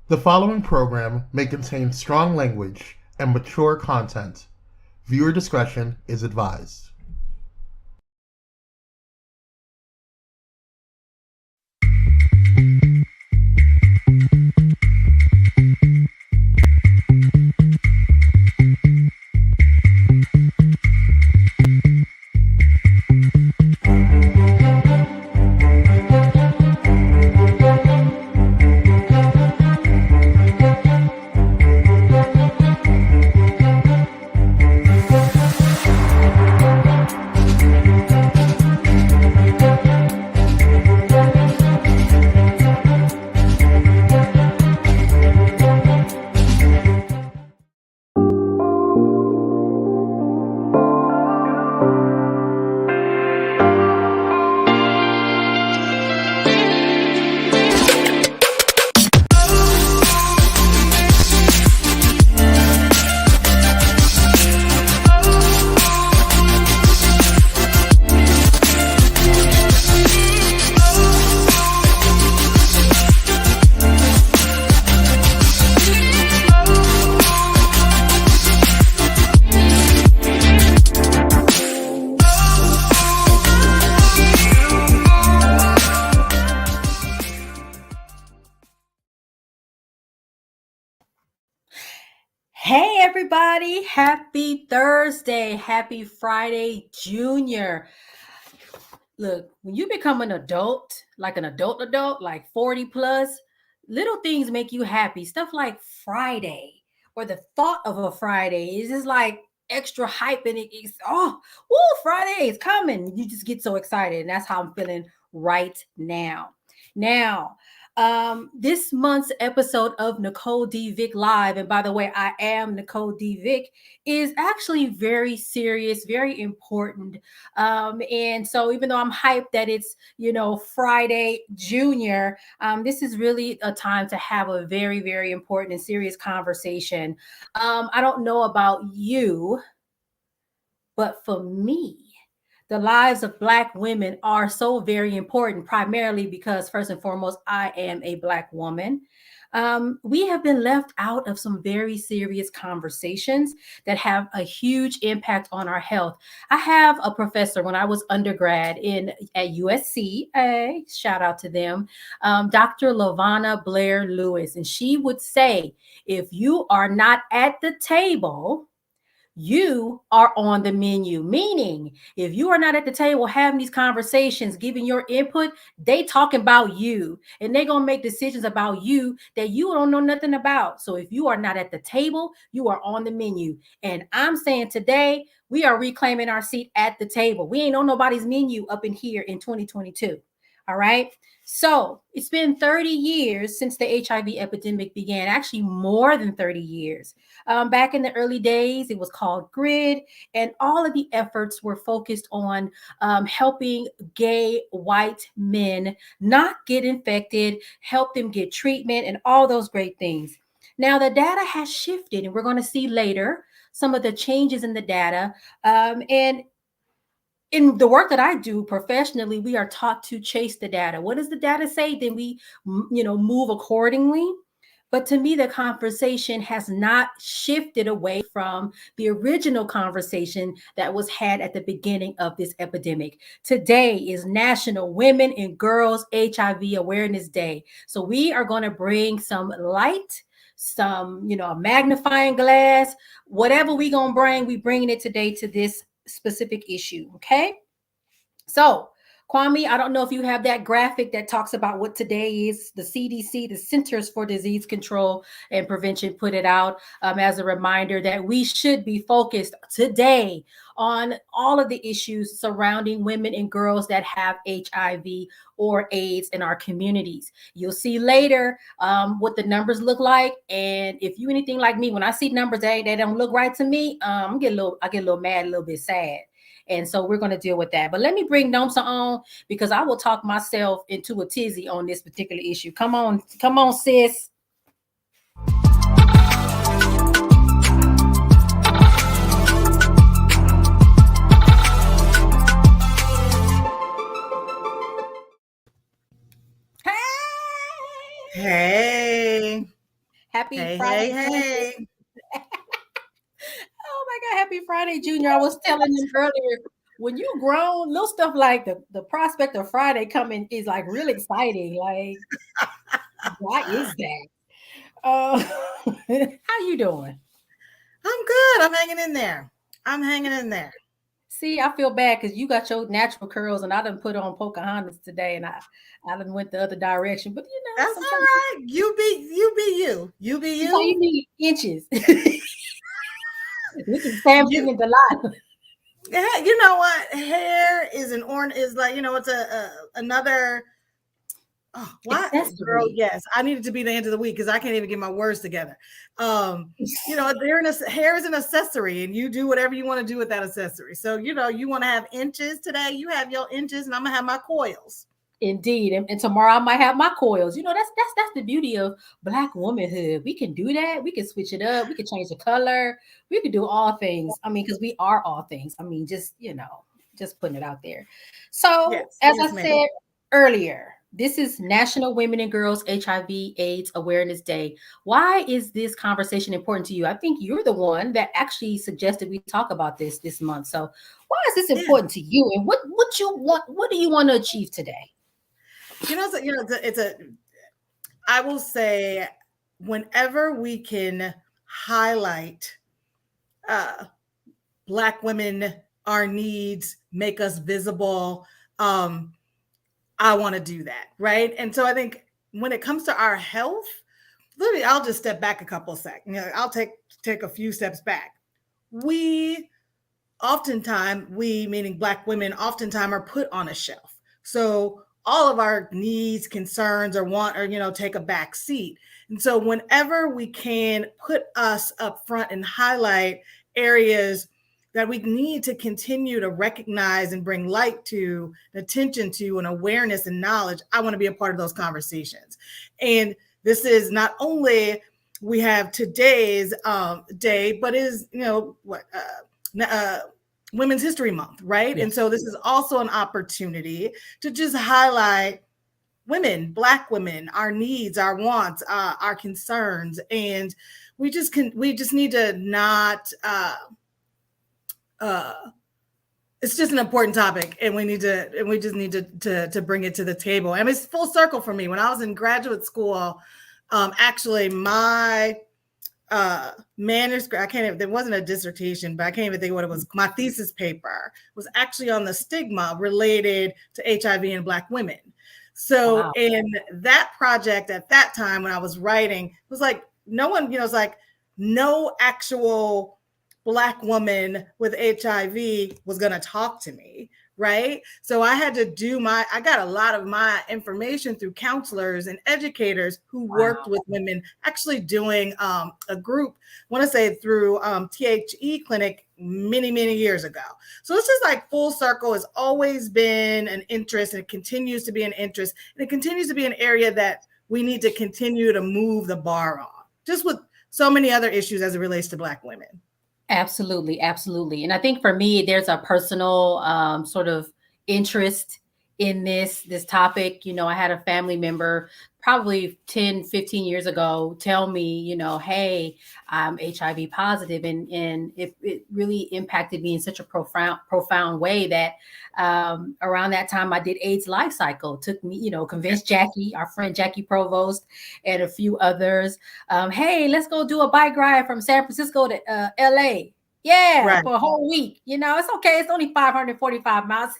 The following program may contain strong language and mature content. Viewer discretion is advised. Hey everybody, happy Thursday, happy Friday, Junior. Look, when you become an adult, like an adult, like 40 plus, little things make you happy. Stuff like Friday or the thought of a Friday is just like extra hype and it's woo, Friday is coming. You just get so excited. And that's how I'm feeling right now. This month's episode of Nicole D Vick Live, and by the way, I am Nicole D Vick, is actually very serious, very important. And so even though I'm hyped that it's, Friday Junior, this is really a time to have a very, very important and serious conversation. I don't know about you, but for me, the lives of Black women are so very important, primarily because, first and foremost, I am a Black woman. We have been left out of some very serious conversations that have a huge impact on our health. I have a professor when I was undergrad at USC, shout out to them, Dr. Lavana Blair Lewis, and she would say, if you are not at the table, you are on the menu. Meaning, if you are not at the table having these conversations, giving your input, they talking about you and they're going to make decisions about you that you don't know nothing about. So if you are not at the table, you are on the menu. And I'm saying today, we are reclaiming our seat at the table. We ain't on nobody's menu up in here in 2022. All right. So it's been 30 years since the HIV epidemic began, actually more than 30 years. Back in the early days, it was called GRID, and all of the efforts were focused on helping gay white men not get infected, help them get treatment, and all those great things. Now, the data has shifted, and we're going to see later some of the changes in the data. And in the work that I do professionally, we are taught to chase the data. What does the data say? Then we, move accordingly. But to me, the conversation has not shifted away from the original conversation that was had at the beginning of this epidemic. Today is National Women and Girls HIV Awareness Day. So we are going to bring some light, some, a magnifying glass, whatever we going to bring, we bringing it today to this specific issue. Okay. So, Kwame, I don't know if you have that graphic that talks about what today is. The CDC, the Centers for Disease Control and Prevention, put it out as a reminder that we should be focused today on all of the issues surrounding women and girls that have HIV or AIDS in our communities. You'll see later what the numbers look like. And if you anything like me, when I see numbers that don't look right to me, I get a little mad, a little bit sad. And so we're going to deal with that. But let me bring Nomsa on because I will talk myself into a tizzy on this particular issue. Come on, sis. Hey. Happy Hey, Friday, hey, Junior. hey. Oh my God, happy Friday, Junior. I was telling them earlier, when you grown, little stuff like the prospect of Friday coming is like real exciting. Like, why is that? Uh, how you doing? I'm good. I'm hanging in there. I'm hanging in there. See, I feel bad because you got your natural curls, and I done put on Pocahontas today, and I done went the other direction. But That's all sometimes right. You be you. You be that's all you you. need inches. Which is Samson You and Delilah. you know what? Hair is an is like, it's a another. Oh, what girl? Accessory. Yes, I needed to be the end of the week because I can't even get my words together. Hair is an accessory, and you do whatever you want to do with that accessory. So you want to have inches today. You have your inches, and I'm gonna have my coils. Indeed, and tomorrow I might have my coils. That's the beauty of Black womanhood. We can do that. We can switch it up. We can change the color. We can do all things. I mean, because we are all things. I mean, just putting it out there. So, Yes, as I yes, ma'am. said earlier, this is National Women and Girls HIV/AIDS Awareness Day. Why is this conversation important to you? I think you're the one that actually suggested we talk about this month. So, why is this Yeah. important to you? And what you want? What do you want to achieve today? I will say, whenever we can highlight uh, Black women, our needs, make us visible, I want to do that, right? And so I think when it comes to our health, literally, I'll just step back a couple of seconds. I'll take a few steps back. We meaning Black women, oftentimes are put on a shelf. So all of our needs, concerns, or want, or take a back seat. And so whenever we can put us up front and highlight areas that we need to continue to recognize and bring light to, attention to, and awareness and knowledge, I want to be a part of those conversations. And this is not only we have today's day, but is Women's History Month, right? Yes. And so this is also an opportunity to just highlight women, Black women, our needs, our wants, our concerns, and we just need to not. It's just an important topic, and we just need to bring it to the table. I mean, it's full circle for me. When I was in graduate school, actually, my manuscript, there wasn't a dissertation, but I can't even think what it was. My thesis paper was actually on the stigma related to HIV in Black women. So Wow. in that project at that time, when I was writing, it was like no one, it's like no actual Black woman with HIV was going to talk to me. Right. So I had to I got a lot of my information through counselors and educators who worked with women, actually doing a group, I want to say through THE clinic many, many years ago. So it's just like full circle. Has always been an interest, and it continues to be an interest. And it continues to be an area that we need to continue to move the bar on, just with so many other issues as it relates to Black women. Absolutely, absolutely. And I think for me, there's a personal sort of interest in this topic. I had a family member probably 10, 15 years ago tell me, hey, I'm HIV positive. And it really impacted me in such a profound way that around that time I did AIDS Life Cycle. It took me, convinced Jackie, our friend Jackie Provost, and a few others. Hey, let's go do a bike ride from San Francisco to LA. Yeah, Right. for a whole week. It's okay. It's only 545 miles.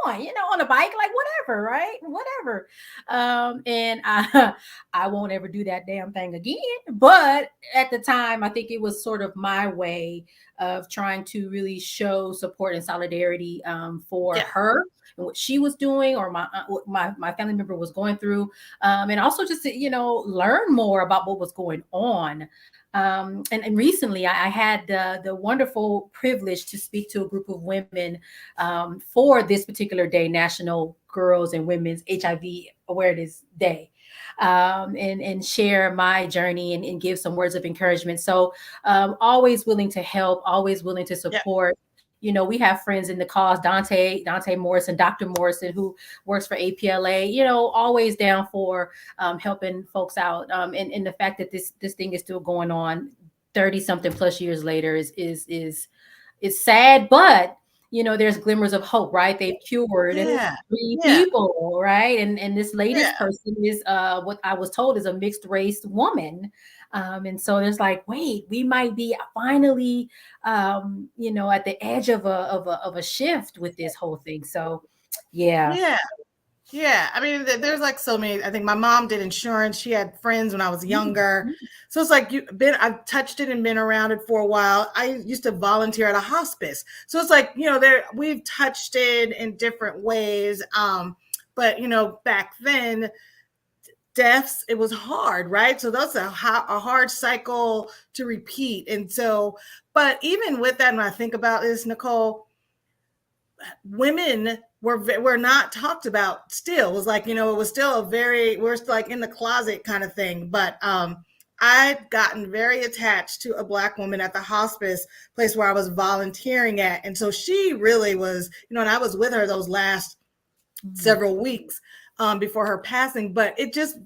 Come on, on a bike, like whatever, right? Whatever. And I won't ever do that damn thing again. But at the time, I think it was sort of my way of trying to really show support and solidarity for her and what she was doing, or my family member was going through, and also just to learn more about what was going on. And recently I had the wonderful privilege to speak to a group of women for this particular day, National Girls and Women's HIV Awareness Day, and share my journey and give some words of encouragement. So always willing to help, always willing to support. we have friends in the cause, Dante Morrison, Dr. Morrison, who works for APLA, always down for helping folks out. And the fact that this thing is still going on 30 something plus years later is sad, but there's glimmers of hope, right? They've cured 3 people, right? And this latest person is what I was told is a mixed race woman. And so there's like, wait, we might be finally at the edge of a shift with this whole thing. So yeah. I mean, there's like so many. I think my mom did insurance. She had friends when I was younger. So it's like I've touched it and been around it for a while. I used to volunteer at a hospice. So it's like, we've touched it in different ways. But back then, deaths, it was hard, right? So that's a hard cycle to repeat. And so, but even with that, when I think about this, Nicole, women were not talked about still. It was like, it was still we're still like in the closet kind of thing. But I'd gotten very attached to a Black woman at the hospice place where I was volunteering at. And so she really was, and I was with her those last several weeks before her passing. But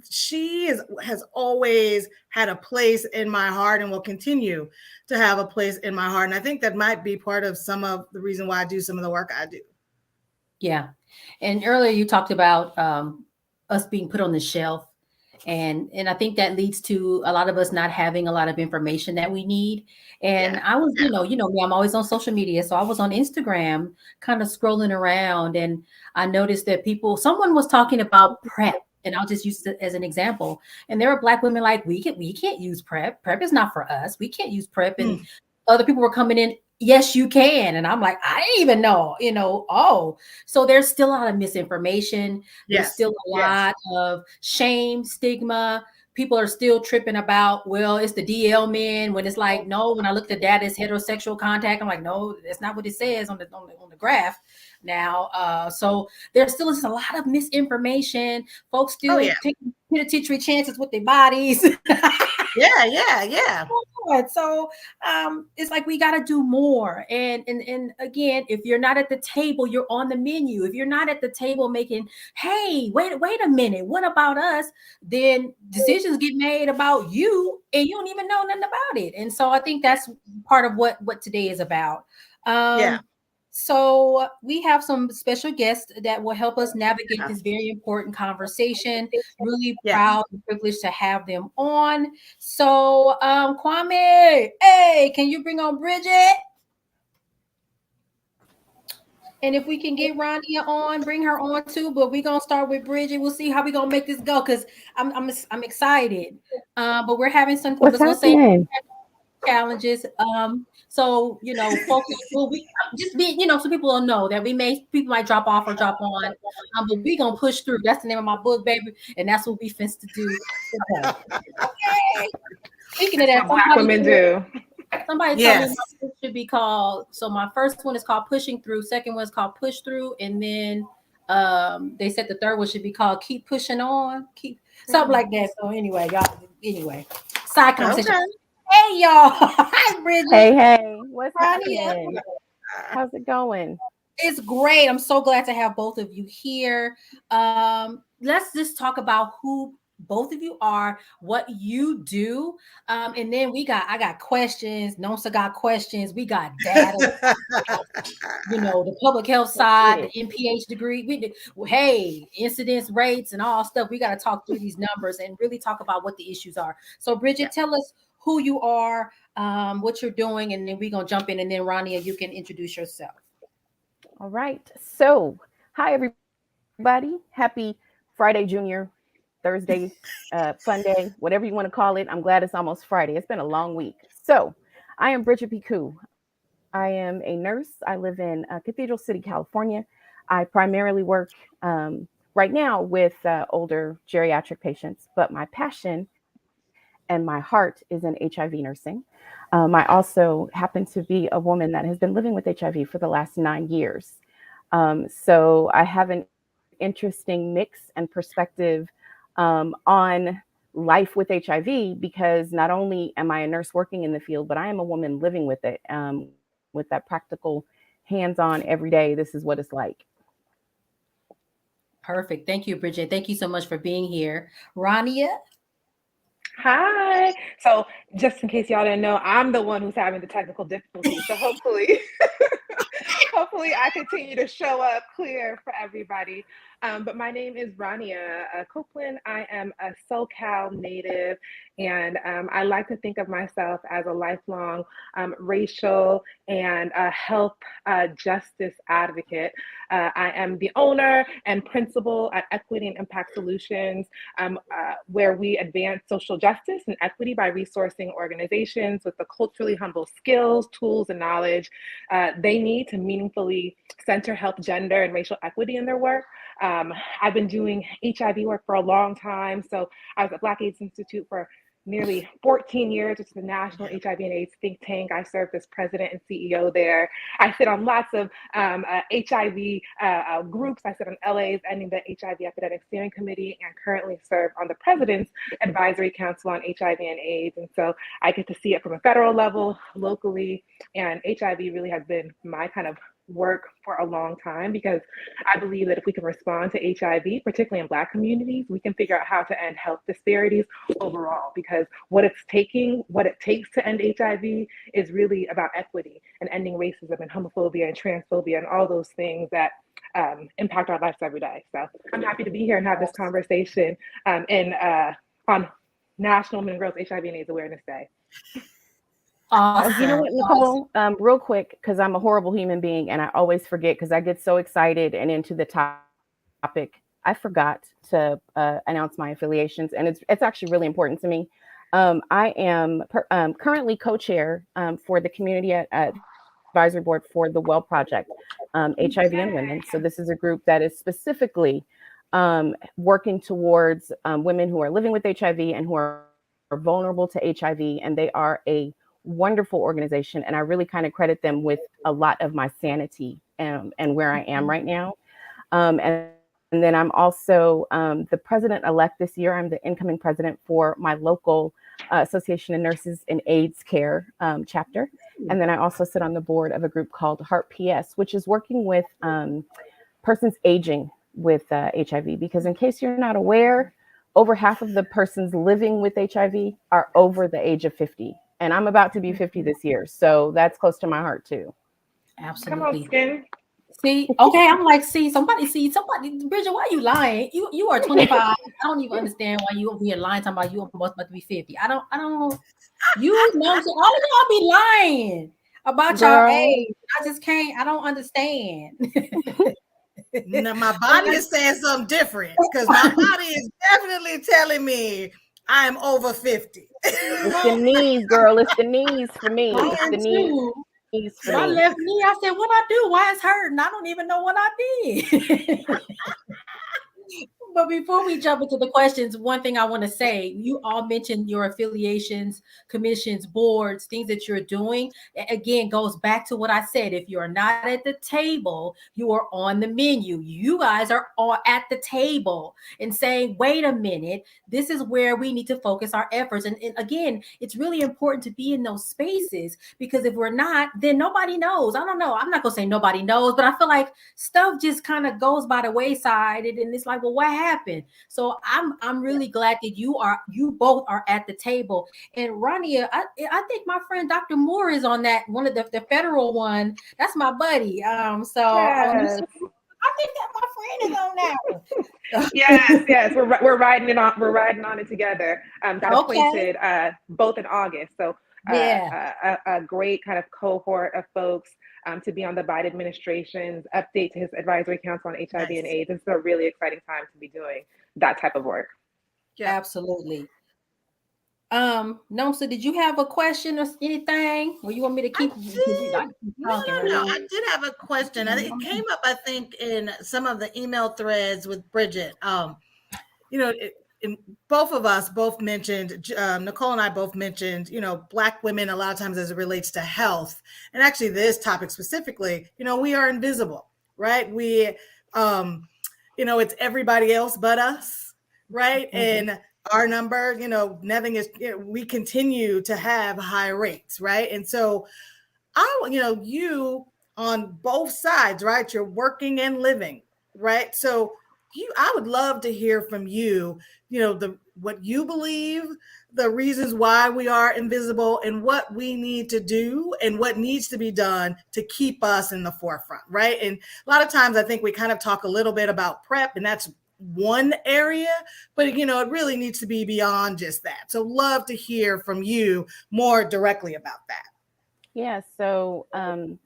she has always had a place in my heart and will continue to have a place in my heart. And I think that might be part of some of the reason why I do some of the work I do. Yeah. And earlier you talked about us being put on the shelf. And I think that leads to a lot of us not having a lot of information that we need. And I was, me, I'm always on social media. So I was on Instagram kind of scrolling around, and I noticed that someone was talking about PrEP. And I'll just use it as an example. And there are Black women like, we can't use PrEP. PrEP is not for us. We can't use PrEP. And other people were coming in, yes, you can. And I'm like, I didn't even know, so there's still a lot of misinformation. There's still a lot of shame, stigma. People are still tripping about, well, it's the DL men, when it's like, no, when I look at the data, it's heterosexual contact. I'm like, no, that's not what it says on the graph now. So there's still a lot of misinformation. Folks still taking penitentiary chances with their bodies. Yeah. So it's like we got to do more. And again, if you're not at the table, you're on the menu. If you're not at the table making, hey, wait a minute, what about us? Then decisions get made about you, and you don't even know nothing about it. And so I think that's part of what today is about. So we have some special guests that will help us navigate this very important conversation. Really proud and privileged to have them on. So Kwame, hey, can you bring on Bridget? And if we can get Rania on, bring her on too. But we're gonna start with Bridget. We'll see how we're gonna make this go, because I'm excited. But we're having some challenges. So folks, we just be, so people will know that people might drop off or drop on. But we gonna push through. That's the name of my book, baby, and that's what we finna to do. Okay. Speaking of that, Black women do. Somebody told me my book should be called. So my first one is called Pushing Through. Second one is called Push Through, and then they said the third one should be called Keep Pushing On. Something like that. So anyway, y'all. Side conversation. Okay. Hey y'all. Hi Bridget. Hey. What's happening? How's it going? It's great. I'm so glad to have both of you here. Let's just talk about who both of you are, what you do, and then I got questions. Nosa got questions. We got data. The public health side, the MPH degree. Incidence rates and all stuff. We got to talk through these numbers and really talk about what the issues are. So, Bridget, tell us who you are, what you're doing, and then we're gonna jump in. And then Rania, you can introduce yourself. All right. So, hi everybody. Happy Friday, Junior. Thursday, fun day, whatever you want to call it. I'm glad it's almost Friday. It's been a long week. So I am Bridget Piku. I am a nurse. I live in Cathedral City, California. I primarily work right now with older geriatric patients, but my passion and my heart is in HIV nursing. I also happen to be a woman that has been living with HIV for the last 9 years. So I have an interesting mix and perspective on life with HIV, because not only am I a nurse working in the field, but I am a woman living with it, with that practical hands-on every day, this is what it's like. Perfect. Thank you, Bridget. Thank you so much for being here. Rania? Hi. So just in case y'all didn't know, I'm the one who's having the technical difficulties. So hopefully, hopefully I continue to show up clear for everybody. But my name is Rania Copeland. I am a SoCal native, and I like to think of myself as a lifelong racial and health justice advocate. I am the owner and principal at Equity and Impact Solutions, where we advance social justice and equity by resourcing organizations with the culturally humble skills, tools, and knowledge they need to meaningfully center health, gender, and racial equity in their work. I've been doing HIV work for a long time. So I was at Black AIDS Institute for nearly 14 years, which is the National HIV and AIDS think tank. I served as president and CEO there. I sit on lots of HIV groups. I sit on LA's Ending the HIV Epidemic Steering Committee, and currently serve on the President's Advisory Council on HIV and AIDS. And so I get to see it from a federal level, locally, and HIV really has been my kind of work for a long time, because I believe that if we can respond to HIV, particularly in Black communities, we can figure out how to end health disparities overall, because what it takes to end HIV is really about equity and ending racism and homophobia and transphobia and all those things that impact our lives every day. So I'm happy to be here and have this conversation on National Women and Girls HIV and AIDS Awareness Day. Awesome. You know what, Nicole, real quick, because I'm a horrible human being and I always forget, because I get so excited and into the topic, I forgot to announce my affiliations, and it's actually really important to me. I am currently co-chair for the Community Advisory Board for the Well Project, HIV and Women. So this is a group that is specifically working towards women who are living with HIV and who are vulnerable to HIV, and they are a wonderful organization, and I really kind of credit them with a lot of my sanity and where I am right now. And then I'm also the president-elect this year. I'm the incoming president for my local Association of Nurses in AIDS Care chapter. And then I also sit on the board of a group called Heart PS, which is working with persons aging with HIV, because in case you're not aware, over half of the persons living with HIV are over the age of 50. And I'm about to be 50 this year. So that's close to my heart too. Absolutely. Come on, Skin. See, okay, I'm like, somebody, Bridget, why are you lying? You are 25. I don't even understand why you over here lying, talking about you almost about to be 50. I don't, you know, so all of y'all be lying about Girl. y'all age. I just can't, I don't understand. Now, my body is saying something different, because my body is definitely telling me I am over 50. It's the knees, girl. It's the knees for me. It's the knees for My me. left knee, I said, what I do? Why it's hurting? I don't even know what I did. But before we jump into the questions, one thing I want to say, you all mentioned your affiliations, commissions, boards, things that you're doing. Again, goes back to what I said. If you're not at the table, you are on the menu. You guys are all at the table and saying, wait a minute, this is where we need to focus our efforts. And again, it's really important to be in those spaces, because if we're not, then nobody knows. I don't know. I'm not going to say nobody knows, but I feel like stuff just kind of goes by the wayside, and it's like, well, what happened? So I'm really glad that you both are at the table. And Rania, I think my friend Dr. Moore is on that one of the federal one. That's my buddy. Yes. I think that my friend is on that one. Yes, we're riding on it together. Got appointed both in August. So a great kind of cohort of folks to be on the Biden administration's update to his advisory council on HIV and AIDS. It's a really exciting time to be doing that type of work. Yeah, absolutely. Nomsa, did you have a question or anything? Or you want me to keep talking? No, I did have a question. I think it came up, I think, in some of the email threads with Bridget. Both of us mentioned, Nicole and I both mentioned, Black women a lot of times as it relates to health. And actually this topic specifically, we are invisible, right? We, it's everybody else but us, right? Mm-hmm. And our number, nothing is, we continue to have high rates, right? And so you on both sides, right? You're working and living, right? So I would love to hear from you, what you believe, the reasons why we are invisible, and what we need to do and what needs to be done to keep us in the forefront, right? And a lot of times I think we kind of talk a little bit about PrEP, and that's one area, but it really needs to be beyond just that. So love to hear from you more directly about that. Yeah, so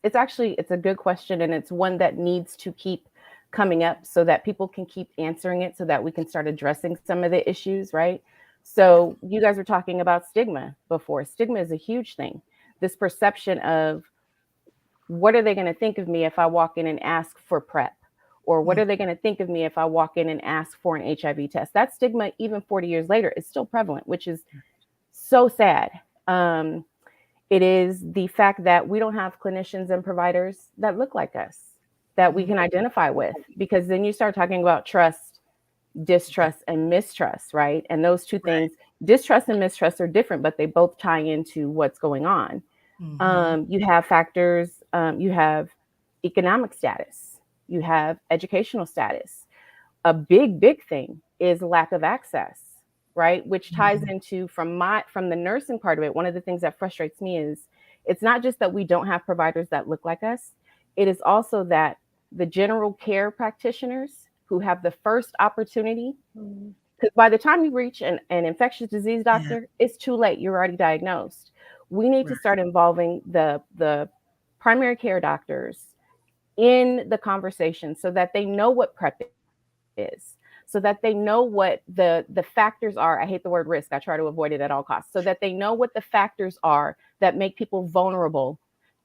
it's a good question, and it's one that needs to keep coming up so that people can keep answering it, so that we can start addressing some of the issues, right? So you guys were talking about stigma before. Stigma is a huge thing. This perception of, what are they going to think of me if I walk in and ask for PrEP? Or what are they going to think of me if I walk in and ask for an HIV test? That stigma, even 40 years later, is still prevalent, which is so sad. It is the fact that we don't have clinicians and providers that look like us, that we can identify with, because then you start talking about trust, distrust, and mistrust, right? And those two things, distrust and mistrust, are different, but they both tie into what's going on. You have factors, you have economic status, you have educational status. A big thing is lack of access, right? Which ties into, from the nursing part of it, one of the things that frustrates me is it's not just that we don't have providers that look like us. It is also that the general care practitioners who have the first opportunity, because by the time you reach an infectious disease doctor, it's too late. You're already diagnosed. We need to start involving the primary care doctors in the conversation so that they know what PrEP is, so that they know what the factors are. I hate the word risk. I try to avoid it at all costs. So that they know what the factors are that make people vulnerable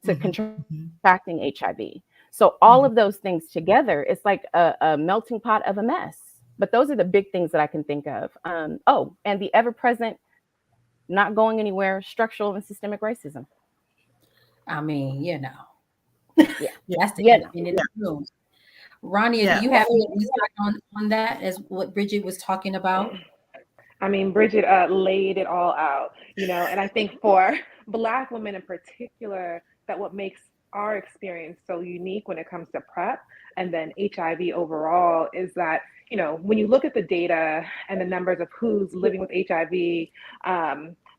to contracting HIV. So all of those things together, it's like a melting pot of a mess. But those are the big things that I can think of. And the ever-present, not going anywhere, structural and systemic racism. I mean, Yeah. that's the elephant in the room. Rania, do you have any insight on that, as what Bridget was talking about? I mean, Bridget laid it all out, and I think for Black women in particular, that what makes our experience so unique when it comes to PrEP and then HIV overall is that, when you look at the data and the numbers of who's living with HIV,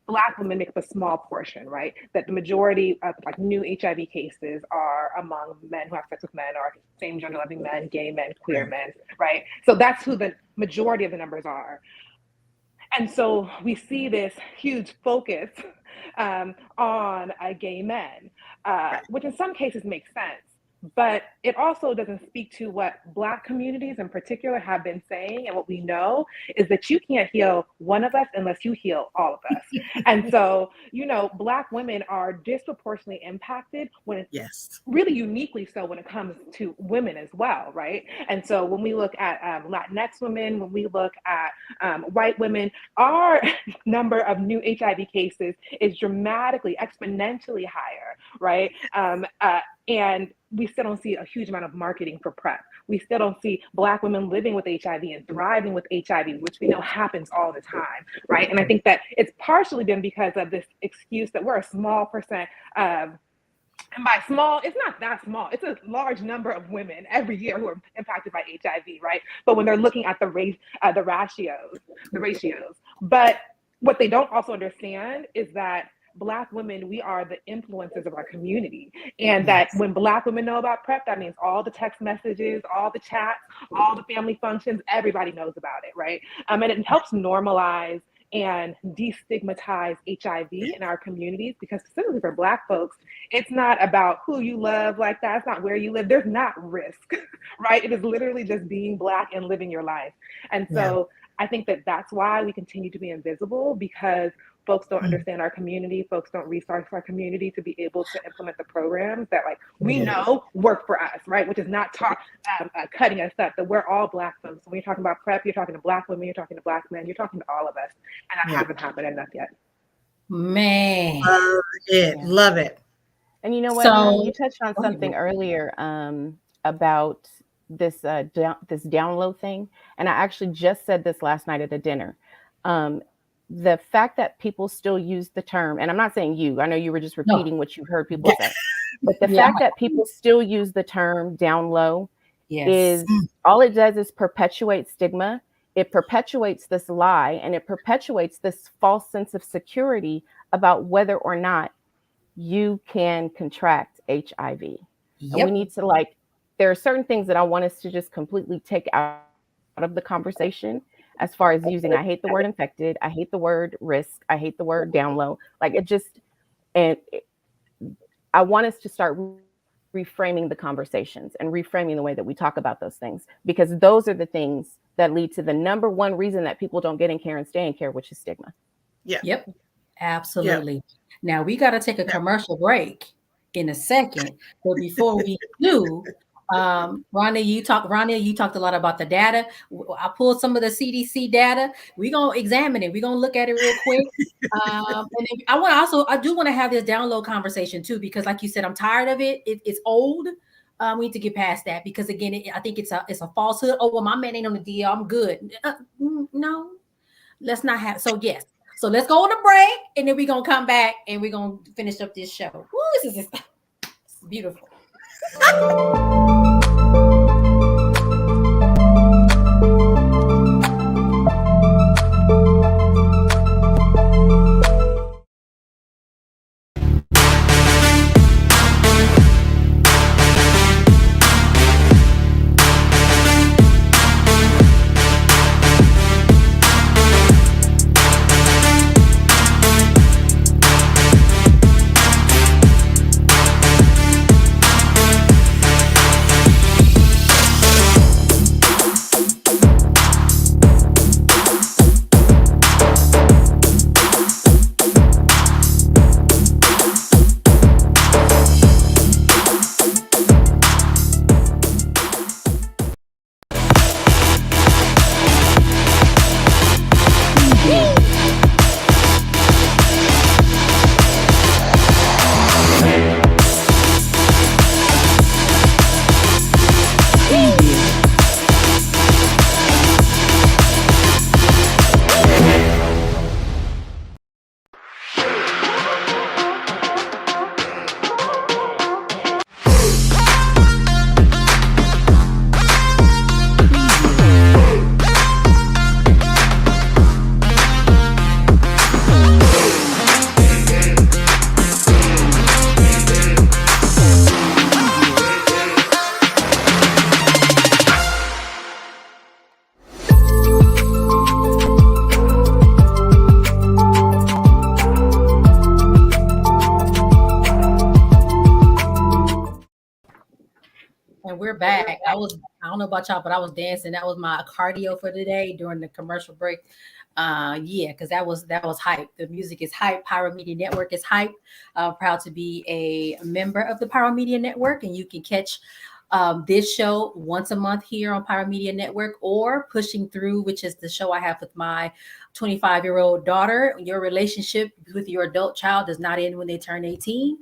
Black women make up a small portion, right? That the majority of new HIV cases are among men who have sex with men, or same gender loving men, gay men, queer men, right? So that's who the majority of the numbers are. And so we see this huge focus on gay men, which in some cases makes sense. But it also doesn't speak to what Black communities in particular have been saying. And what we know is that you can't heal one of us unless you heal all of us. And so, Black women are disproportionately impacted when it's really uniquely so when it comes to women as well, right? And so when we look at Latinx women, when we look at white women, our number of new HIV cases is dramatically, exponentially higher, right? And we still don't see a huge amount of marketing for PrEP. We still don't see Black women living with HIV and thriving with HIV, which we know happens all the time, right? And I think that it's partially been because of this excuse that we're a small percent. And by small, it's not that small. It's a large number of women every year who are impacted by HIV, right? But when they're looking at the ratios. But what they don't also understand is that Black women, we are the influencers of our community. And that when Black women know about PrEP, that means all the text messages, all the chats, all the family functions, everybody knows about it, right? And it helps normalize and destigmatize HIV in our communities, because specifically for Black folks, it's not about who you love like that. It's not where you live. There's not risk, right? It is literally just being Black and living your life. And so I think that that's why we continue to be invisible, because folks don't understand our community. Folks don't resource our community to be able to implement the programs that we know work for us, right? Which is not cutting us up, that we're all Black folks. When you're talking about PrEP, you're talking to Black women, you're talking to Black men, you're talking to all of us. And that hasn't happened enough yet. Man. Love it. And you know what? So, you touched on something earlier about this download thing. And I actually just said this last night at a dinner. The fact that people still use the term, and I'm not saying you, I know you were just repeating what you heard people say. But the fact that people still use the term down low is all it does is perpetuate stigma. It perpetuates this lie, and it perpetuates this false sense of security about whether or not you can contract HIV. And we need to there are certain things that I want us to just completely take out of the conversation as far as using. I hate the word infected. I hate the word risk. I hate the word down low. I want us to start reframing the conversations and reframing the way that we talk about those things, because those are the things that lead to the number one reason that people don't get in care and stay in care, which is stigma. Yep. Absolutely. Now we got to take a commercial break in a second, but before we do, Rania, you talked a lot about the data. I pulled some of the CDC data. We're gonna examine it. We're gonna look at it real quick. And then I do want to have this download conversation too, because like you said, I'm tired of it. It's old. We need to get past that, because again, I think it's a falsehood. Oh, well, my man ain't on the deal, I'm good. No, let's not have. So yes. So let's go on a break, and then we're going to come back and we're going to finish up this show. Woo, this is beautiful. And we're back. I don't know about y'all, but I was dancing. That was my cardio for today during the commercial break. Because that was hype. The music is hype. Pyro Media Network is hype. Proud to be a member of the Pyro Media Network, and you can catch this show once a month here on Pyro Media Network, or Pushing Through, which is the show I have with my 25-year-old daughter. Your relationship with your adult child does not end when they turn 18.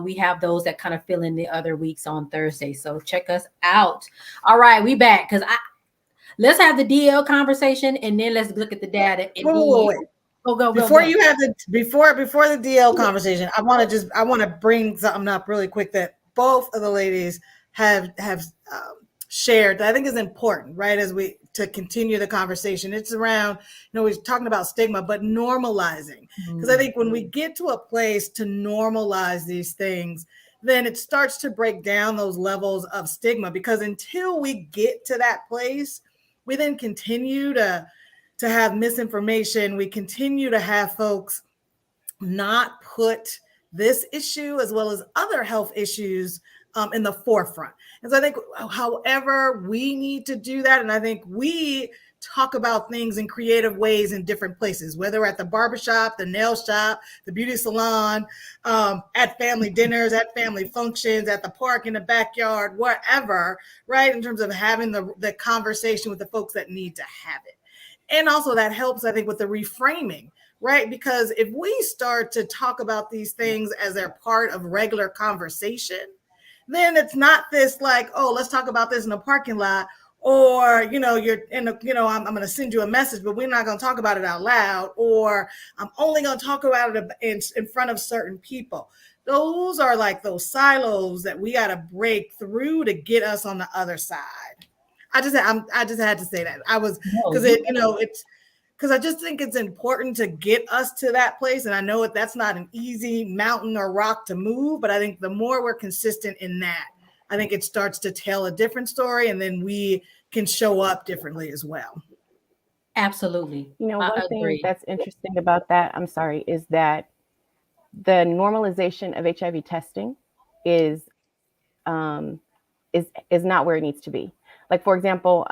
We have those that kind of fill in the other weeks on Thursday. So check us out. All right, we back, because let's have the DL conversation, and then let's look at the data. And Wait. Go. Before the DL conversation, I want to bring something up really quick that both of the ladies have shared that I think is important, right? As we to continue the conversation, it's around, we're talking about stigma, but normalizing. Because I think when we get to a place to normalize these things, then it starts to break down those levels of stigma. Because until we get to that place, we then continue to have misinformation. We continue to have folks not put this issue as well as other health issues in the forefront. And so I think, however, we need to do that. And I think we talk about things in creative ways in different places, whether at the barbershop, the nail shop, the beauty salon, at family dinners, at family functions, at the park, in the backyard, wherever, right? In terms of having the conversation with the folks that need to have it. And also that helps, I think, with the reframing, right? Because if we start to talk about these things as they're part of regular conversation, then it's not this like, oh, let's talk about this in a parking lot, or, you're in a, I'm going to send you a message, but we're not going to talk about it out loud, or I'm only going to talk about it in front of certain people. those are like those silos that we got to break through to get us on the other side. I just had to say that. Because I just think it's important to get us to that place. And I know that's not an easy mountain or rock to move, but I think the more we're consistent in that, I think it starts to tell a different story, and then we can show up differently as well. Absolutely. You know, one thing that's interesting about that, I'm sorry, is that the normalization of HIV testing is not where it needs to be. Like, for example,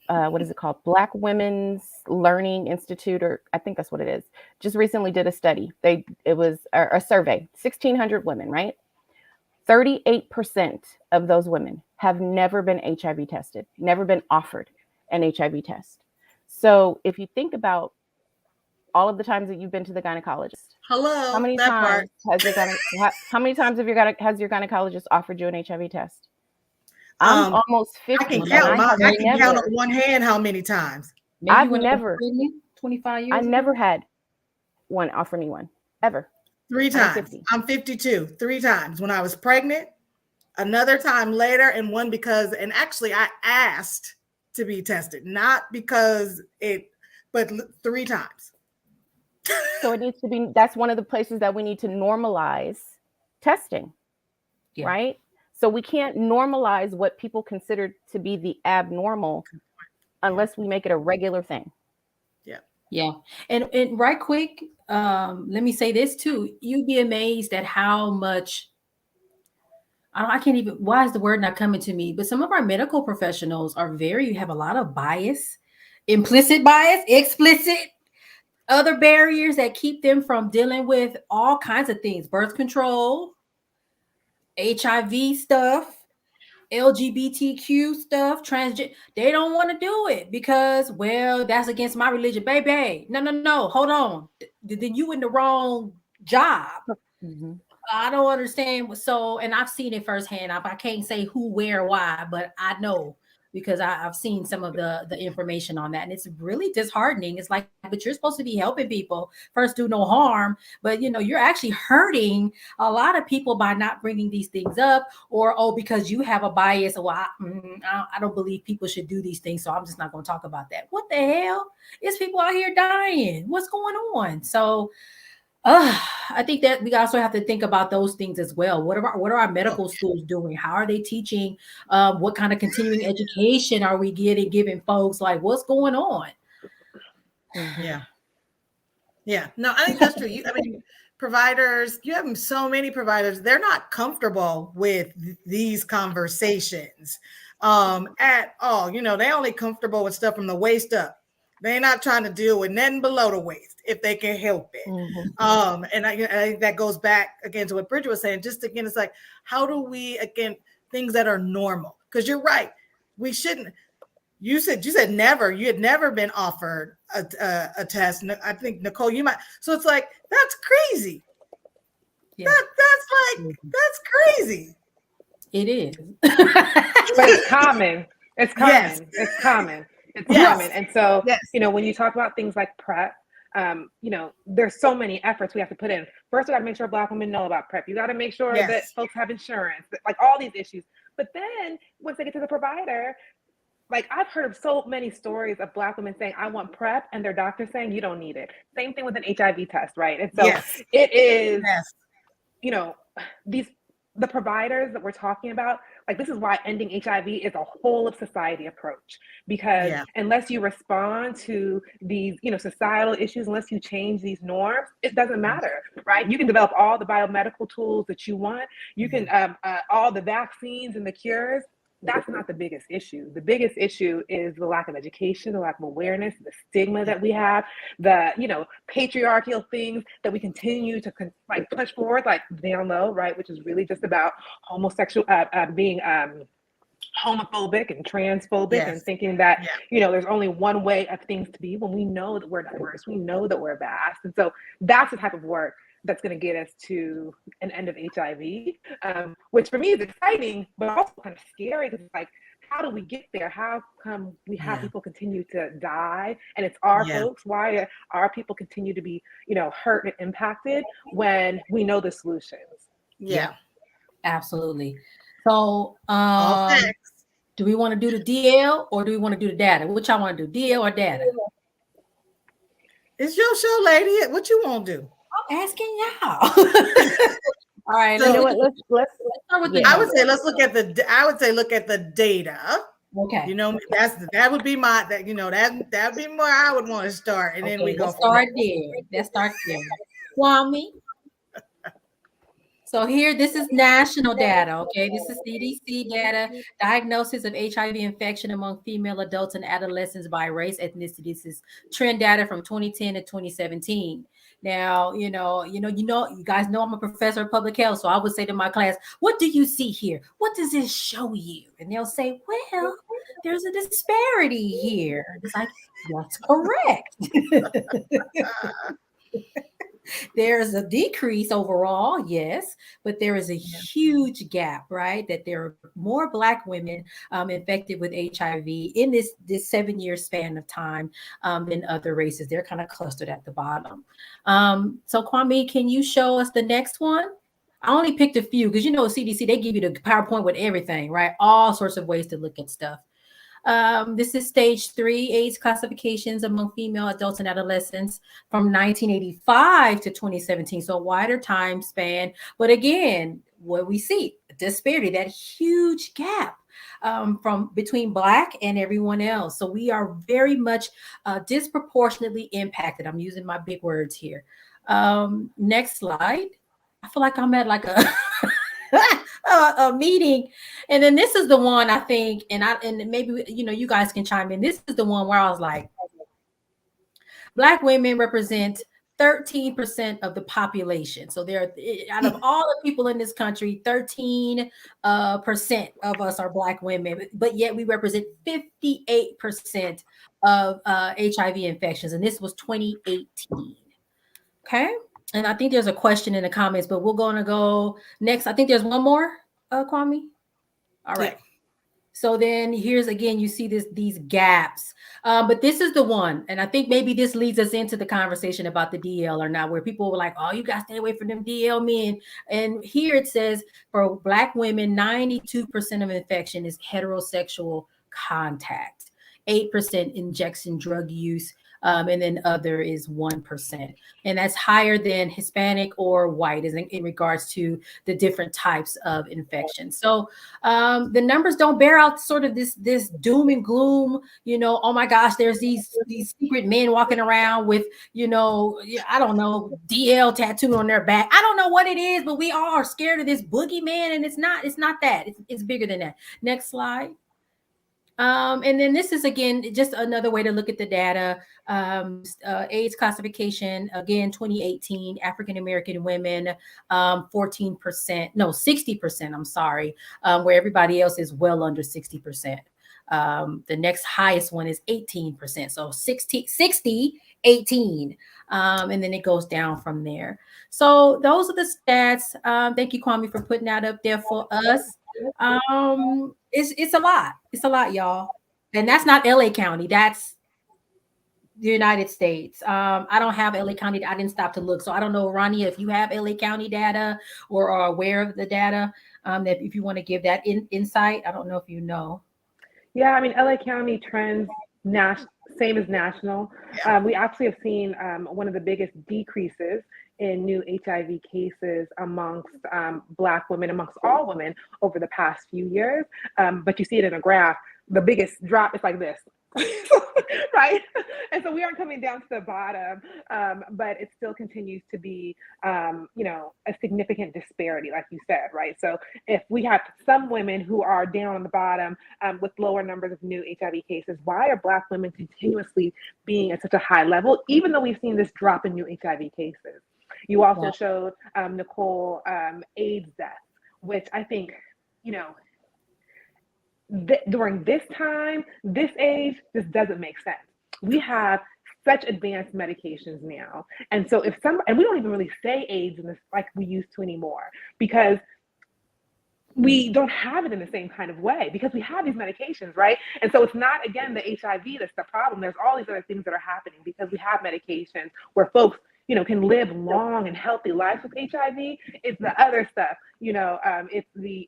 what is it called? Black Women's Learning Institute, or I think that's what it is, just recently did a study. It was a survey, 1,600 women, right? 38% of those women have never been HIV tested, never been offered an HIV test. So if you think about all of the times that you've been to the gynecologist, how many times has your gynecologist offered you an HIV test? I'm almost 50. I can count on one hand how many times. I've never 25 years. I never had one offer me one ever. 3 times. I'm 52. 3 times when I was pregnant, another time later, and one and actually I asked to be tested, not because but 3 times. So it needs to be, that's one of the places that we need to normalize testing, right? So we can't normalize what people consider to be the abnormal unless we make it a regular thing. Yeah. And right quick, let me say this too. You'd be amazed at how much, I can't even, why is the word not coming to me? But some of our medical professionals have a lot of bias, implicit bias, explicit, other barriers that keep them from dealing with all kinds of things, birth control, HIV stuff, LGBTQ stuff, transgender. They don't want to do it because, well, that's against my religion. Baby, no, hold on. Then you in the wrong job. Mm-hmm. I don't understand. So, and I've seen it firsthand. I can't say who, where, why, but I know because I've seen some of the information on that, and it's really disheartening. It's like, but you're supposed to be helping people, first do no harm, but you're actually hurting a lot of people by not bringing these things up, or because you have a bias. Well, I don't believe people should do these things, so I'm just not going to talk about that. What the hell? It's people out here dying. What's going on? So. I think that we also have to think about those things as well. What are our medical schools doing? How are they teaching? What kind of continuing education are we giving folks? Like, what's going on? Yeah. No, I think that's true. Providers, you have so many providers, they're not comfortable with these conversations at all. They only comfortable with stuff from the waist up. They're not trying to deal with nothing below the waist if they can help it. Mm-hmm. And I think that goes back again to what Bridget was saying. Just again, it's like, how do we, again, things that are normal? Because you're right. We shouldn't. You said never. You had never been offered a test. I think, Nicole, you might. So it's like, that's crazy. Yeah. That's crazy. It is. But it's common. It's common. Yes. It's common. It's common. And so, when you talk about things like PrEP, there's so many efforts we have to put in. First, we got to make sure Black women know about PrEP. You got to make sure that folks have insurance, like all these issues. But then once they get to the provider, like I've heard of so many stories of Black women saying, I want PrEP, and their doctor saying, you don't need it. Same thing with an HIV test, right? And so it is, the providers that we're talking about, like this is why ending HIV is a whole of society approach, because unless you respond to these, societal issues, unless you change these norms, it doesn't matter, right? You can develop all the biomedical tools that you want. You can, all the vaccines and the cures. That's not the biggest issue. The biggest issue is the lack of education, the lack of awareness, the stigma that we have, the, patriarchal things that we continue to push forward, like down low, right? Which is really just about being homophobic and transphobic and thinking that, there's only one way of things to be, when we know that we're diverse, we know that we're vast. And so that's the type of work that's going to get us to an end of HIV, which for me is exciting, but also kind of scary, because it's like, how do we get there? How come we have people continue to die and it's our folks? Why are people continue to be, hurt and impacted when we know the solutions? Yeah. Absolutely. So, All facts. do we want to do the DL or do we want to do the data? Which I want to do, DL or data? It's your show, lady. What you want to do? I'm asking y'all. All right. So, you know what? Let's start with the I would say look at the data. Okay. That would be my that would be more I would want to start, and then we go. Let's start there. Let's start there. Kwame. So here, this is national data, okay? This is CDC data, diagnosis of HIV infection among female adults and adolescents by race, ethnicity. This is trend data from 2010 to 2017. Now, you guys know I'm a professor of public health, so I would say to my class, what do you see here? What does this show you? And they'll say, well, there's a disparity here. It's like, that's correct. There's a decrease overall, yes, but there is a huge gap, right? That there are more Black women infected with HIV in this 7-year span of time than other races. They're kind of clustered at the bottom. So Kwame, can you show us the next one? I only picked a few because CDC, they give you the PowerPoint with everything, right? All sorts of ways to look at stuff. This is stage 3 AIDS classifications among female adults and adolescents from 1985 to 2017. So a wider time span. But again, what we see, disparity, that huge gap from between Black and everyone else. So we are very much disproportionately impacted. I'm using my big words here. Next slide. I feel like I'm at like a meeting, and then this is the one I think, and maybe you guys can chime in. This is the one where I was like, Black women represent 13% of the population. So they're out of all the people in this country, 13% of us are Black women, but yet we represent 58% of HIV infections, and this was 2018. Okay. And I think there's a question in the comments, but we're going to go next. I think there's one more, Kwame. All right. Yeah. So then here's again, you see these gaps, but this is the one. And I think maybe this leads us into the conversation about the DL or not, where people were like, oh, you got to stay away from them DL men. And here it says for Black women, 92% of infection is heterosexual contact, 8% injection drug use, and then other is 1%. And that's higher than Hispanic or white in regards to the different types of infection. So the numbers don't bear out sort of this doom and gloom, oh my gosh, there's these secret men walking around with, I don't know, DL tattooed on their back. I don't know what it is, but we all are scared of this boogeyman, and it's not that. It's bigger than that. Next slide. And then this is, again, just another way to look at the data. AIDS classification, again, 2018, African-American women, 60%, I'm sorry, where everybody else is well under 60%. The next highest one is 18%. So 60, 18. And then it goes down from there. So those are the stats. Thank you, Kwame, for putting that up there for us. It's a lot. It's a lot, y'all. And that's not LA County. That's the United States. I don't have LA County. I didn't stop to look. So I don't know, Rania, if you have LA County data or are aware of the data, that if you want to give that insight, I don't know if you know. Yeah, I mean, LA County trends same as national. We actually have seen one of the biggest decreases in new HIV cases amongst Black women, amongst all women over the past few years. But you see it in a graph. The biggest drop is like this, right? And so we aren't coming down to the bottom, but it still continues to be, a significant disparity, like you said, right? So if we have some women who are down on the bottom with lower numbers of new HIV cases, why are Black women continuously being at such a high level, even though we've seen this drop in new HIV cases? You also showed, Nicole, AIDS deaths, which I think, during this time, this age, this doesn't make sense. We have such advanced medications now. And so and we don't even really say AIDS in this like we used to anymore, because we don't have it in the same kind of way because we have these medications, right? And so it's not, again, the HIV that's the problem. There's all these other things that are happening because we have medications where folks, can live long and healthy lives with HIV. It's the other stuff, it's the,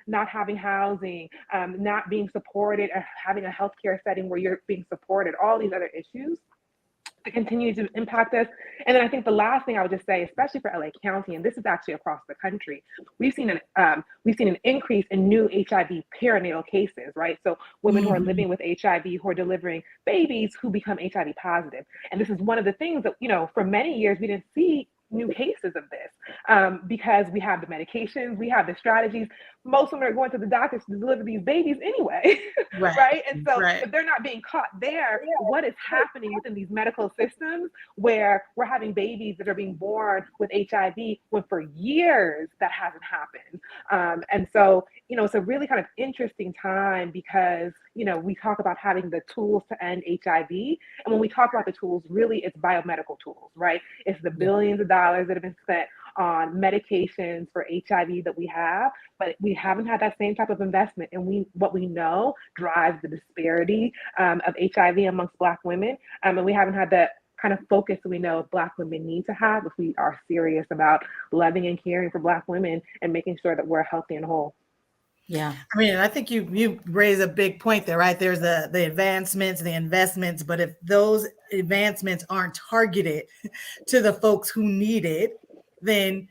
not having housing, not being supported, or having a healthcare setting where you're being supported, all these other issues that continue to impact us. And then I think the last thing I would just say, especially for LA County, and this is actually across the country, we've seen an increase in new HIV perinatal cases, right? So women who are living with HIV, who are delivering babies who become HIV positive. And this is one of the things that, for many years we didn't see new cases of this because we have the medications, we have the strategies. Most women are going to the doctors to deliver these babies anyway, right? And so if they're not being caught there, what is happening within these medical systems where we're having babies that are being born with HIV when for years that hasn't happened? And so, it's a really kind of interesting time because, we talk about having the tools to end HIV. And when we talk about the tools, really it's biomedical tools, right? It's the billions of dollars that have been spent on medications for HIV that we have, but we haven't had that same type of investment. And what we know drives the disparity of HIV amongst Black women. And we haven't had that kind of focus that we know Black women need to have if we are serious about loving and caring for Black women and making sure that we're healthy and whole. Yeah. I mean, I think you raise a big point there, right? There's the advancements, the investments, but if those advancements aren't targeted to the folks who need it, then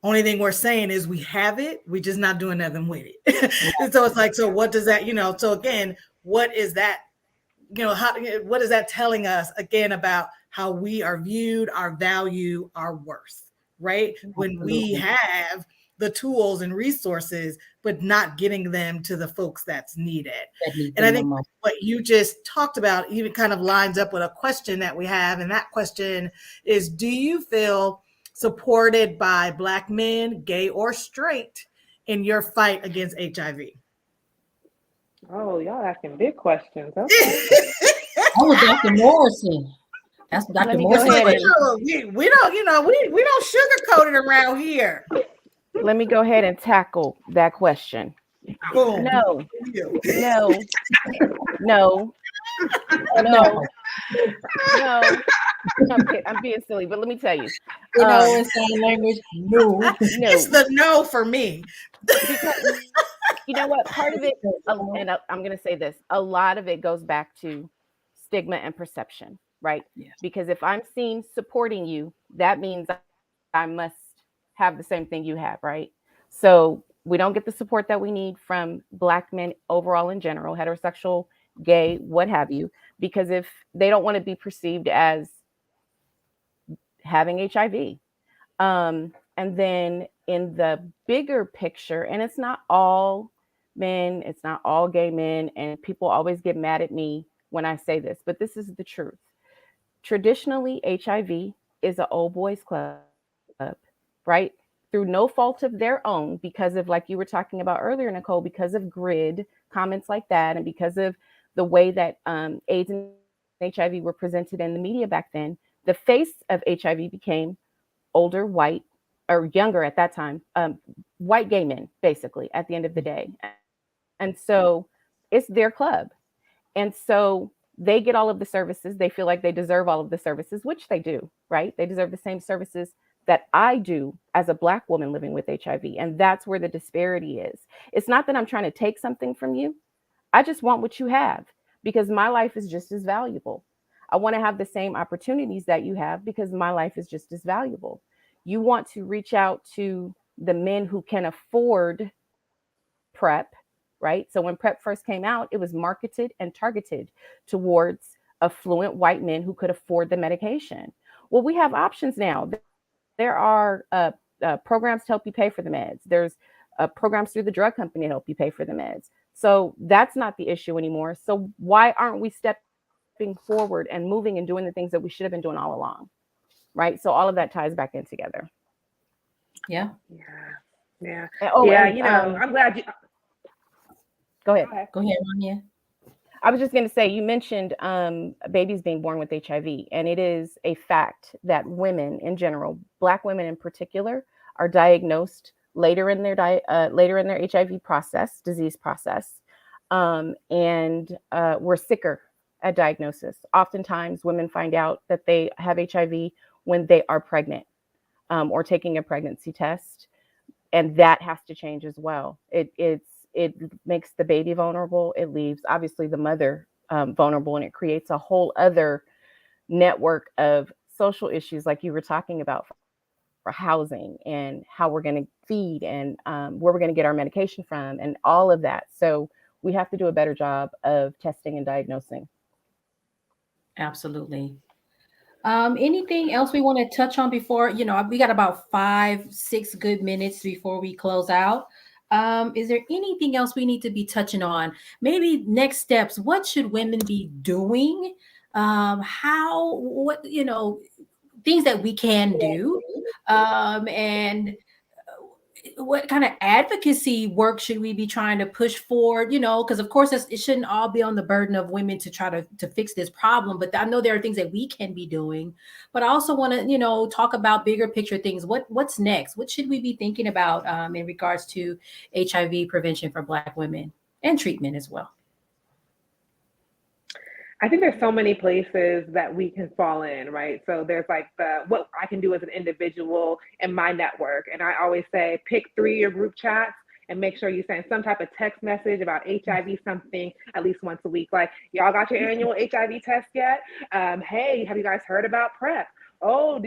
only thing we're saying is we have it, we're just not doing nothing with it. And so it's like, so what does that, so again, what is that, what is that telling us again about how we are viewed, our value, our worth, right? When we have the tools and resources, but not getting them to the folks that's needed. And I think what you just talked about even kind of lines up with a question that we have. And that question is, do you feel supported by Black men, gay or straight, in your fight against HIV? Oh, y'all asking big questions. Okay. That was Dr. Morrison. That's Dr. Morrison. We don't sugarcoat it around here. Let me go ahead and tackle that question. Boom. No. I'm being silly, but let me tell you. In sign language, no. It's the no for me. Because you know what? Part of it, and I'm going to say this, a lot of it goes back to stigma and perception, right? Yes. Because if I'm seen supporting you, that means I must have the same thing you have, right? So we don't get the support that we need from Black men overall in general, heterosexual, gay, what have you, because if they don't want to be perceived as having HIV. And then in the bigger picture, and it's not all men, it's not all gay men, and people always get mad at me when I say this, but this is the truth. Traditionally, HIV is an old boys club, right? Through no fault of their own, because of, like you were talking about earlier, Nicole, because of grid, comments like that, and because of the way that AIDS and HIV were presented in the media back then, the face of HIV became older, white, or younger at that time, white gay men, basically, at the end of the day. And so it's their club. And so they get all of the services. They feel like they deserve all of the services, which they do, right? They deserve the same services that I do as a Black woman living with HIV. And that's where the disparity is. It's not that I'm trying to take something from you. I just want what you have, because my life is just as valuable. I want to have the same opportunities that you have because my life is just as valuable. You want to reach out to the men who can afford PrEP, right? So when PrEP first came out, it was marketed and targeted towards affluent white men who could afford the medication. Well, we have options now. There are programs to help you pay for the meds. There's programs through the drug company to help you pay for the meds. So that's not the issue anymore. So why aren't we stepping forward and moving and doing the things that we should have been doing all along, right? So all of that ties back in together. Yeah. Yeah. And, I'm glad you. Go ahead, Rania. I was just going to say, you mentioned babies being born with HIV, and it is a fact that women in general, Black women in particular, are diagnosed later in their HIV disease process, and we're sicker at diagnosis. Oftentimes, women find out that they have HIV when they are pregnant, or taking a pregnancy test, and that has to change as well. It makes the baby vulnerable. It leaves obviously the mother vulnerable, and it creates a whole other network of social issues, like you were talking about, for housing and how we're going to feed, and where we're going to get our medication from, and all of that. So we have to do a better job of testing and diagnosing. Absolutely. Anything else we want to touch on before, we got about 5-6 good minutes before we close out. Is there anything else we need to be touching on? Maybe next steps. What should women be doing? Things that we can do. And what kind of advocacy work should we be trying to push forward? Because of course it shouldn't all be on the burden of women to try to fix this problem. But I know there are things that we can be doing. But I also want to, talk about bigger picture things. What's next? What should we be thinking about in regards to HIV prevention for Black women and treatment as well? I think there's so many places that we can fall in, right? So there's like what I can do as an individual in my network. And I always say, pick 3 of your group chats and make sure you send some type of text message about HIV something at least once a week. Like, y'all got your annual HIV test yet? Hey, have you guys heard about PrEP? Oh,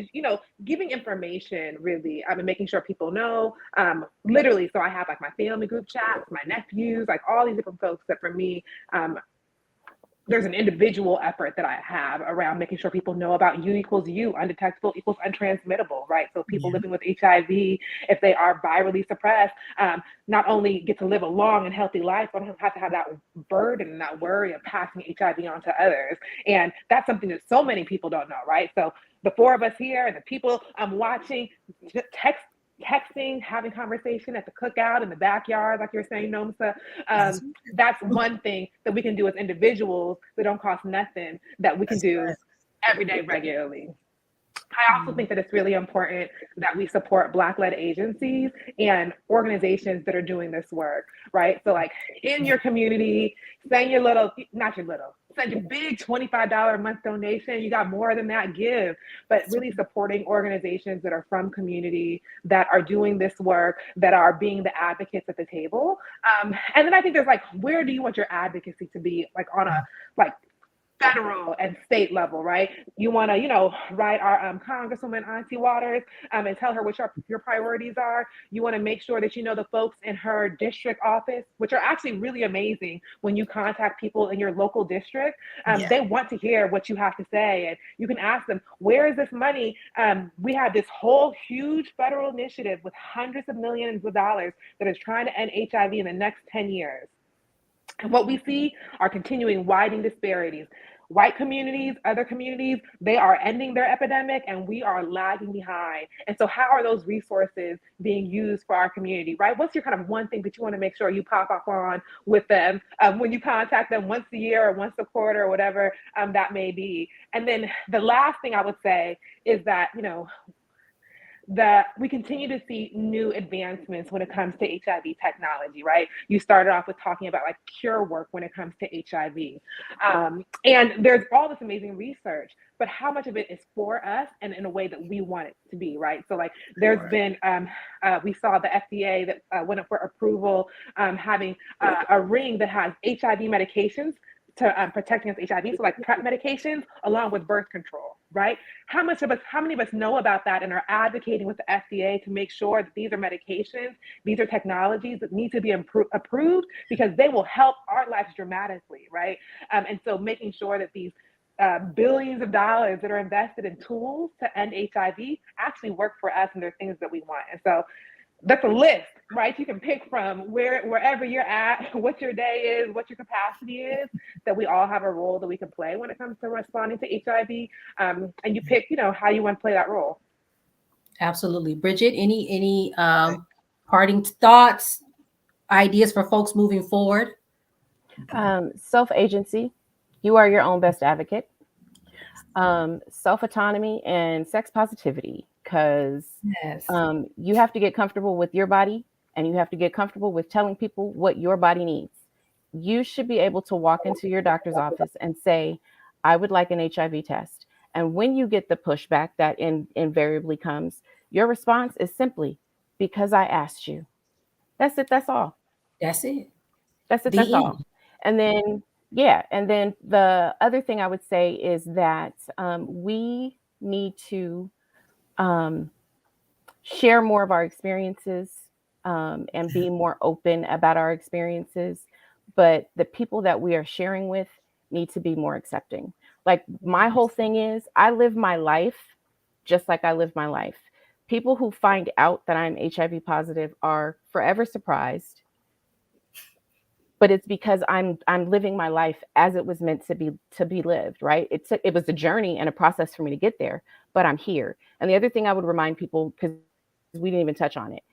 giving information, really, and making sure people know, literally. So I have like my family group chats, my nephews, like all these different folks that for me, there's an individual effort that I have around making sure people know about U equals U, undetectable equals untransmittable, right? So people living with HIV, if they are virally suppressed, not only get to live a long and healthy life, but don't have to have that burden and that worry of passing HIV on to others. And that's something that so many people don't know, right? So the 4 of us here and the people I'm watching, texting, having conversation at the cookout in the backyard, like you're saying, Nomsa. That's one thing that we can do as individuals that don't cost nothing, that we can do every day regularly. I also think that it's really important that we support Black-led agencies and organizations that are doing this work, right? So like in your community, send your big $25 a month donation. You got more than that, give. But really supporting organizations that are from community, that are doing this work, that are being the advocates at the table. And then I think there's like, where do you want your advocacy to be, like on a federal and state level, right? You want to, write our Congresswoman Auntie Waters and tell her what your priorities are. You want to make sure that the folks in her district office, which are actually really amazing when you contact people in your local district. They want to hear what you have to say, and you can ask them, where is this money? We have this whole huge federal initiative with hundreds of millions of dollars that is trying to end HIV in the next 10 years. And what we see are continuing widening disparities. White communities, other communities, they are ending their epidemic and we are lagging behind. And so how are those resources being used for our community, right? What's your kind of one thing that you want to make sure you pop up on with them when you contact them once a year or once a quarter or whatever that may be? And then the last thing I would say is that, that we continue to see new advancements when it comes to HIV technology, right? You started off with talking about like cure work when it comes to HIV. And there's all this amazing research, but how much of it is for us and in a way that we want it to be, right? So like there's been, we saw the FDA that went up for approval, having a ring that has HIV medications to protect against HIV, so like PrEP medications along with birth control, right? How many of us know about that and are advocating with the FDA to make sure that these are medications, these are technologies that need to be approved because they will help our lives dramatically, right? And so making sure that these billions of dollars that are invested in tools to end HIV actually work for us and they're things that we want. And so that's a list, right? You can pick from wherever you're at, what your day is, what your capacity is, that we all have a role that we can play when it comes to responding to HIV. And you pick, how you want to play that role. Absolutely. Bridget, any parting thoughts, ideas for folks moving forward? Self-agency. You are your own best advocate. Self-autonomy and sex positivity. because Yes. you have to get comfortable with your body, and you have to get comfortable with telling people what your body needs. You should be able to walk into your doctor's office and say, I would like an HIV test. And when you get the pushback that invariably comes, your response is simply, because I asked you. That's it. That's all. That's it. That's it. The That's end. all. And then, yeah. And then the other thing I would say is that we need to share more of our experiences and be more open about our experiences. But the people that we are sharing with need to be more accepting. Like my whole thing is I live my life just like I live my life. People who find out that I'm HIV positive are forever surprised, but it's because I'm living my life as it was meant to be lived, right? It was a journey and a process for me to get there, but I'm here. And the other thing I would remind people, because we didn't even touch on it,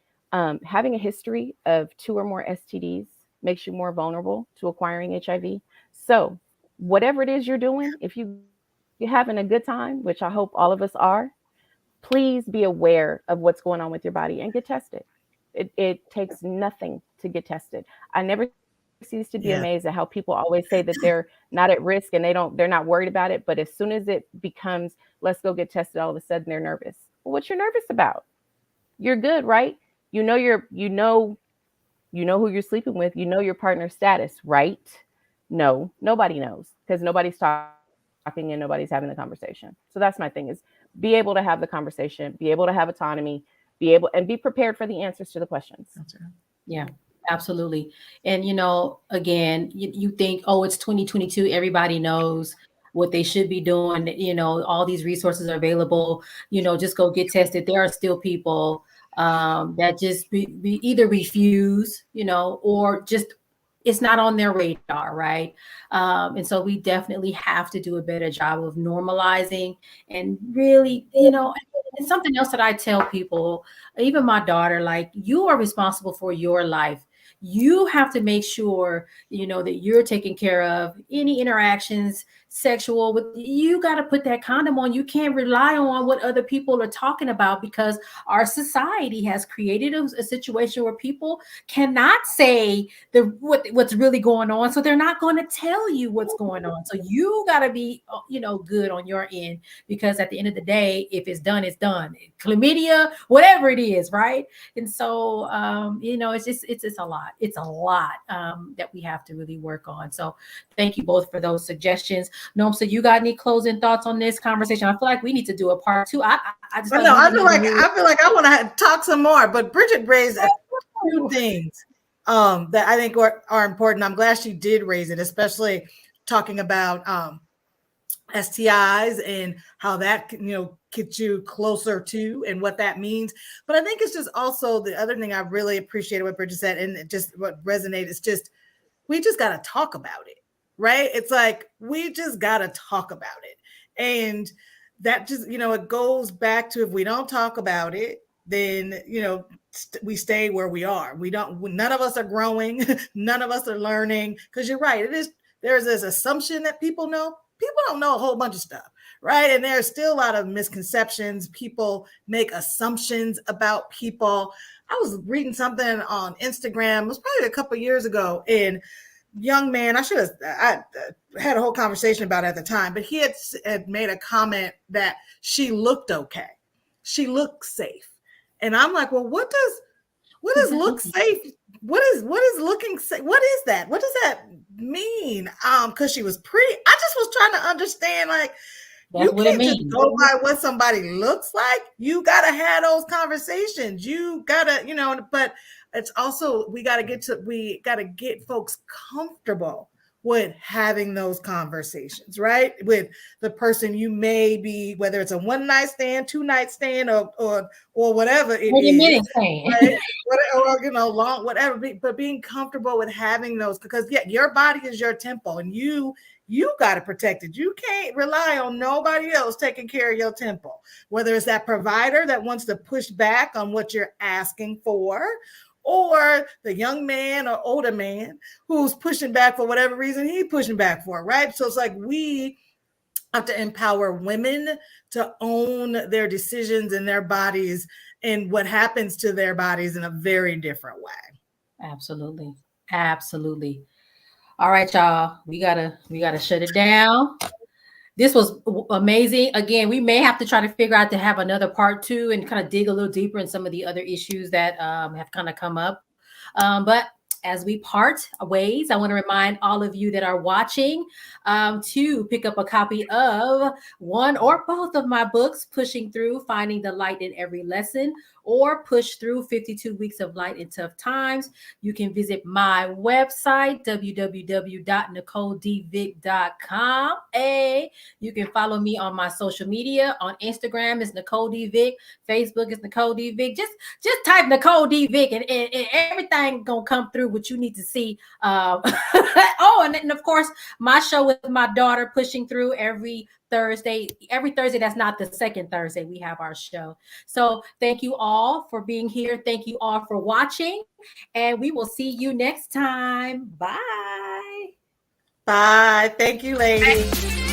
having a history of 2 or more STDs makes you more vulnerable to acquiring HIV. So whatever it is you're doing, if you're having a good time, which I hope all of us are, please be aware of what's going on with your body and get tested. It takes nothing to get tested. I never cease to be amazed at how people always say that they're not at risk and they're not worried about it. But as soon as it becomes, let's go get tested, all of a sudden they're nervous. Well, what you're nervous about? You're good, right? You know who you're sleeping with, you know your partner's status, right? No, nobody knows because nobody's talking and nobody's having the conversation. So that's my thing is be able to have the conversation, be able to have autonomy, be prepared for the answers to the questions. That's right. Yeah, absolutely. And again, you think, oh, it's 2022, everybody knows what they should be doing. All these resources are available. Just go get tested. There are still people that just be either refuse, or just it's not on their radar, right? And so we definitely have to do a better job of normalizing and really, and something else that I tell people, even my daughter, like, you are responsible for your life. You have to make sure, that you're taking care of any interactions, sexual, with you got to put that condom on. You can't rely on what other people are talking about because our society has created a situation where people cannot say what's really going on. So they're not going to tell you what's going on. So you got to be, good on your end, because at the end of the day, if it's done, it's done. Chlamydia, whatever it is, right? And so, it's a lot. It's a lot that we have to really work on. So thank you both for those suggestions. Noam, so you got any closing thoughts on this conversation? I feel like we need to do a part 2. I just I feel like I want to talk some more, but Bridget raised a few things that I think are important. I'm glad she did raise it, especially talking about STIs and how that gets you closer to and what that means. But I think it's just also the other thing I really appreciated what Bridget said, and just what resonated is just we just got to talk about it, right? It's like we just got to talk about it, and that just it goes back to, if we don't talk about it, then we stay where we are. None of us are growing, none of us are learning, because you're right. There's this assumption that people don't know a whole bunch of stuff, right? And there's still a lot of misconceptions. People make assumptions about people. I was reading something on Instagram, it was probably a couple of years ago, and young man, I had a whole conversation about it at the time, but he had made a comment that she looked okay. She looked safe. And I'm like, well, what does look safe? What is looking safe? What is that? What does that mean? Because she was pretty. I just was trying to understand, like, you can't just go by what somebody looks like. You gotta have those conversations. You gotta, but it's also we gotta get folks comfortable with having those conversations, right? With the person you may be, whether it's a one night stand, 2 night stand, or whatever it is, right? Long, whatever. But being comfortable with having those, because your body is your temple, and you got to protect it. You can't rely on nobody else taking care of your temple, whether it's that provider that wants to push back on what you're asking for, or the young man or older man who's pushing back for whatever reason he's pushing back for, right? So it's like we have to empower women to own their decisions and their bodies and what happens to their bodies in a very different way. Absolutely. Absolutely. All right, y'all. We gotta shut it down. This was amazing. Again, we may have to try to figure out to have another part 2 and kind of dig a little deeper in some of the other issues that have kind of come up. But as we part ways, I want to remind all of you that are watching to pick up a copy of one or both of my books, Pushing Through, Finding the Light in Every Lesson, or Push Through 52 Weeks of Light in Tough Times. You can visit my website, www.NicoleDvick.com. You can follow me on my social media. On Instagram is Nicole D Vick. Facebook is Nicole D Vick. Just type Nicole D Vick and everything gonna come through what you need to see. And of course, my show with my daughter, Pushing Through, every Thursday. That's not the second Thursday we have our show. So thank you all for being here. Thank you all for watching, and we will see you next time. Bye. Bye. Thank you, ladies.